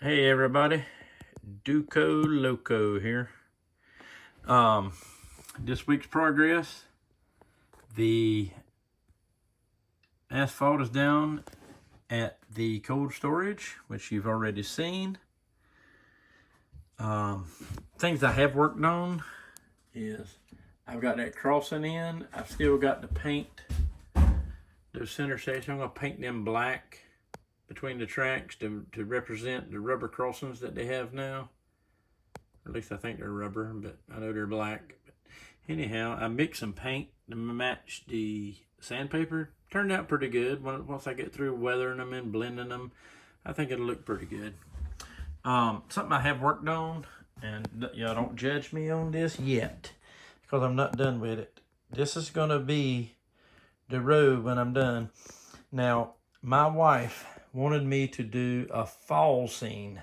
Hey everybody, DuCo Loco here. This week's progress, the asphalt is down at the cold storage, which you've already seen. Things I have worked on is I've got that crossing in. I've still got to paint those center sections. I'm going to paint them black between the tracks to represent the rubber crossings that they have now. Or at least I think they're rubber, but I know they're black. But anyhow, I mixed some paint to match the sandpaper. Turned out pretty good. Once I get through weathering them and blending them, I think it'll look pretty good. Something I have worked on, and y'all don't judge me on this yet, because I'm not done with it. This is going to be the road when I'm done. Now, my wife wanted me to do a fall scene,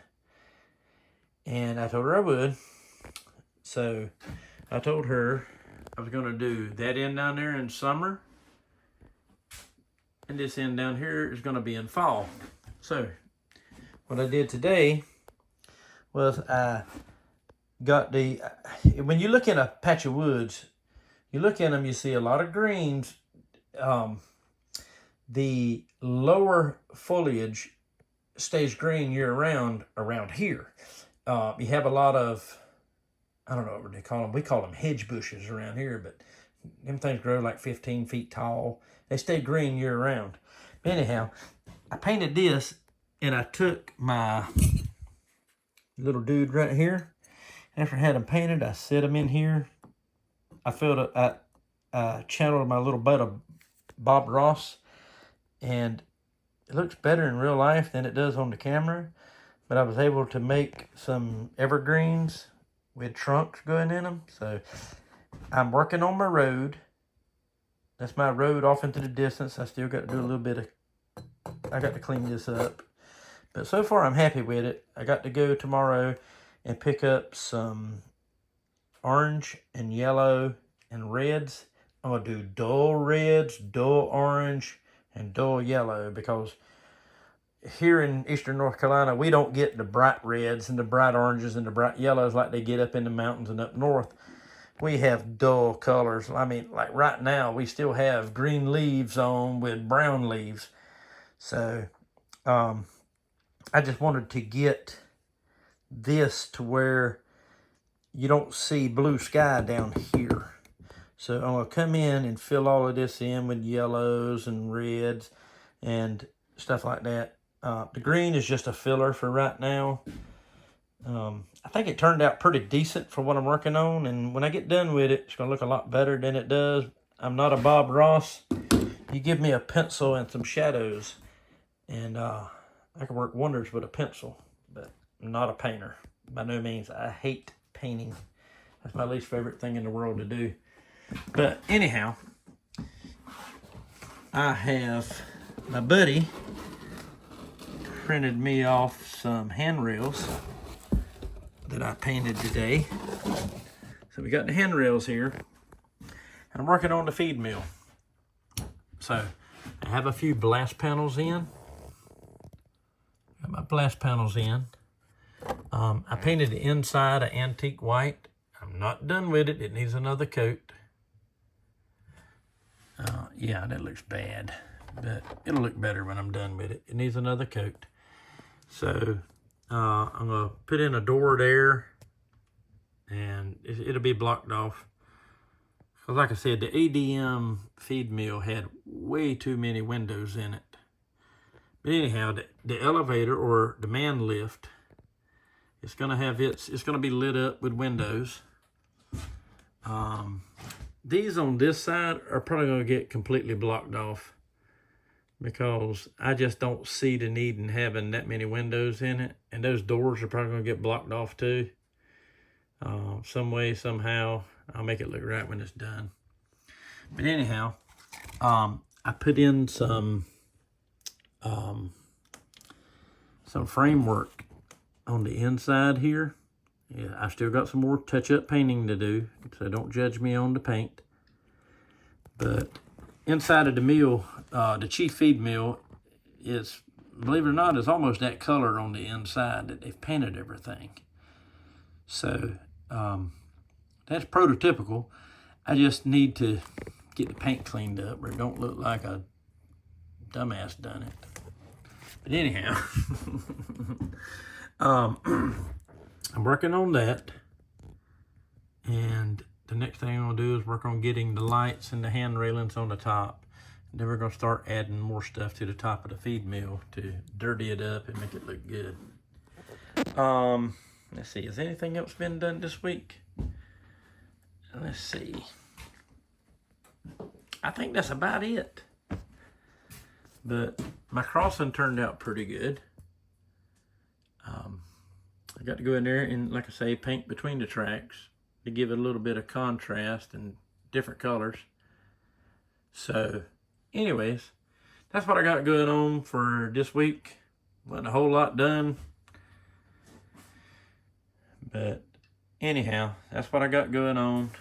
and I told her I would. So I told her I was going to do that end down there in summer, and this end down here is going to be in fall. So what I did today was I got when you look in a patch of woods, you look at them, you see a lot of greens. The lower foliage stays green year round around here. You have a lot of, I don't know what they call them. We call them hedge bushes around here, but them things grow like 15 feet tall. They stay green year round. But anyhow, I painted this, and I took my little dude right here. After I had him painted, I set him in here. I channeled my little bud of Bob Ross, and it looks better in real life than it does on the camera. But I was able to make some evergreens with trunks going in them. So I'm working on my road. That's my road off into the distance. I still got to do a little bit of, I got to clean this up. But so far I'm happy with it. I got to go tomorrow and pick up some orange and yellow and reds. I'm going to do dull reds, dull orange, and dull yellow, because here in eastern North Carolina, we don't get the bright reds and the bright oranges and the bright yellows like they get up in the mountains and up north. We have dull colors. I mean, like right now, we still have green leaves on with brown leaves. So I just wanted to get this to where you don't see blue sky down here. So I'm going to come in and fill all of this in with yellows and reds and stuff like that. The green is just a filler for right now. I think it turned out pretty decent for what I'm working on, and when I get done with it, it's going to look a lot better than it does. I'm not a Bob Ross. You give me a pencil and some shadows, and I can work wonders with a pencil, but I'm not a painter. By no means. I hate painting. That's my least favorite thing in the world to do. But anyhow, I have my buddy printed me off some handrails that I painted today. So we got the handrails here, and I'm working on the feed mill. So I have a few blast panels in. Got my blast panels in. I painted the inside an antique white. I'm not done with it. It needs another coat. Yeah, that looks bad, but it'll look better when I'm done with it. It needs another coat. So I'm going to put in a door there, and it'll be blocked off. Because like I said, the ADM feed mill had way too many windows in it. But anyhow, the elevator or the man lift, it's going to be lit up with windows. These on this side are probably going to get completely blocked off, because I just don't see the need in having that many windows in it. And those doors are probably going to get blocked off too. Some way, somehow, I'll make it look right when it's done. But anyhow, I put in some framework on the inside here. Yeah, I still got some more touch-up painting to do, so don't judge me on the paint. But inside of the mill, the chief feed mill, is believe it or not, is almost that color on the inside that they've painted everything. So that's prototypical. I just need to get the paint cleaned up where it don't look like a dumbass done it. But anyhow, I'm working on that. And the next thing I'm gonna do is work on getting the lights and the hand railings on the top. And then we're gonna start adding more stuff to the top of the feed mill to dirty it up and make it look good. Let's see, has anything else been done this week? Let's see. I think that's about it. But my crossing turned out pretty good. I got to go in there and, like I say, paint between the tracks to give it a little bit of contrast and different colors. So, anyways, that's what I got going on for this week. Wasn't a whole lot done. But anyhow, that's what I got going on.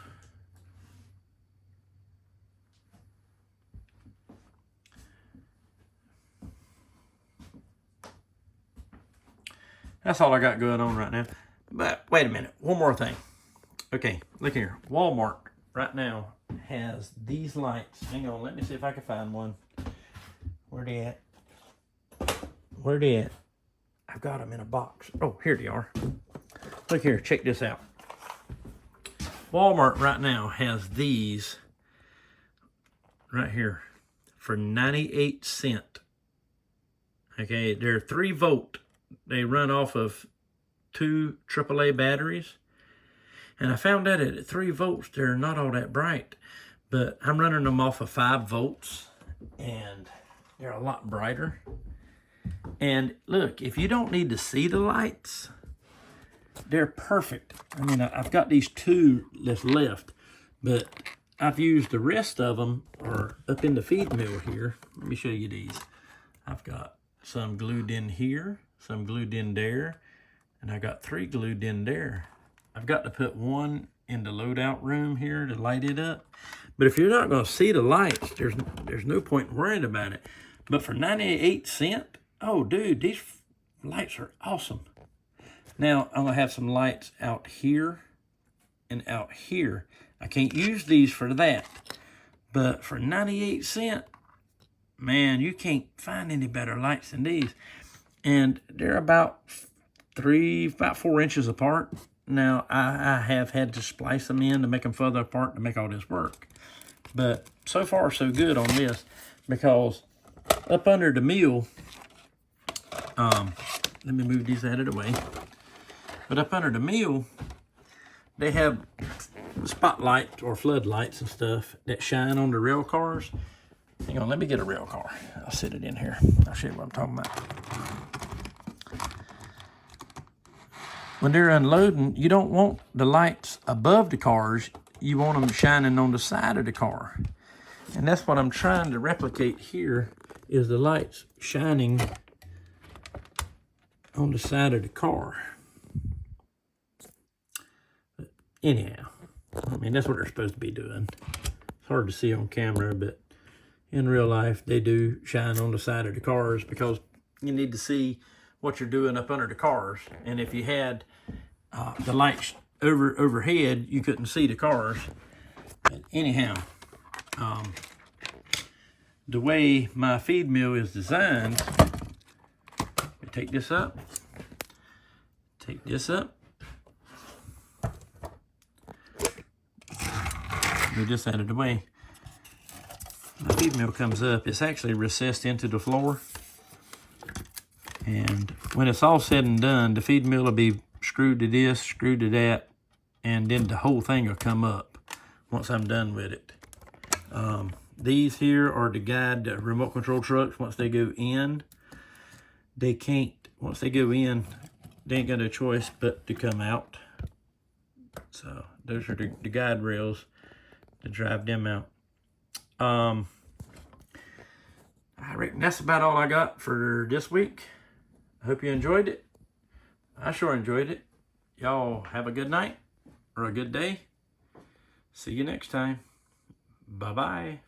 That's all I got going on right now. But wait a minute, one more thing. Okay, look here. Walmart right now has these lights. Hang on, let me see if I can find one. Where they at? Where they at? I've got them in a box. Oh, here they are. Look here, check this out. Walmart right now has these right here for 98 cents. Okay, they're 3 volt. They run off of 2 AAA batteries. And I found out at 3 volts, they're not all that bright. But I'm running them off of 5 volts. And they're a lot brighter. And look, if you don't need to see the lights, they're perfect. I mean, I've got these 2 that's left. But I've used the rest of them are up in the feed mill here. Let me show you these. I've got some glued in here. Some glued in there, and I got 3 glued in there. I've got to put 1 in the loadout room here to light it up. But if you're not going to see the lights, there's no point in worrying about it. But for 98 cents, oh dude, these lights are awesome. Now I'm gonna have some lights out here and out here. I can't use these for that, but for 98 cents, man, you can't find any better lights than these. And they're about 4 inches apart. Now, I have had to splice them in to make them further apart to make all this work. But so far, so good on this. Because up under the mill, let me move these out of the way. But up under the mill, they have spotlights or floodlights and stuff that shine on the rail cars. Hang on, let me get a rail car. I'll sit it in here. I'll show you what I'm talking about. When they're unloading, you don't want the lights above the cars. You want them shining on the side of the car. And that's what I'm trying to replicate here, is the lights shining on the side of the car. But anyhow, I mean, that's what they're supposed to be doing. It's hard to see on camera, but in real life, they do shine on the side of the cars because you need to see what you're doing up under the cars. And if you had the lights overhead, you couldn't see the cars. But anyhow, the way my feed mill is designed, take this up, take this up, move this out of the way. The feed mill comes up, it's actually recessed into the floor. And when it's all said and done, the feed mill will be screwed to this, screwed to that, and then the whole thing will come up once I'm done with it. These here are to guide the remote control trucks. Once they go in, they can't, once they go in, they ain't got no choice but to come out. So those are the guide rails to drive them out. I reckon that's about all I got for this week. I hope you enjoyed it. I sure enjoyed it. Y'all have a good night or a good day. See you next time. Bye-bye.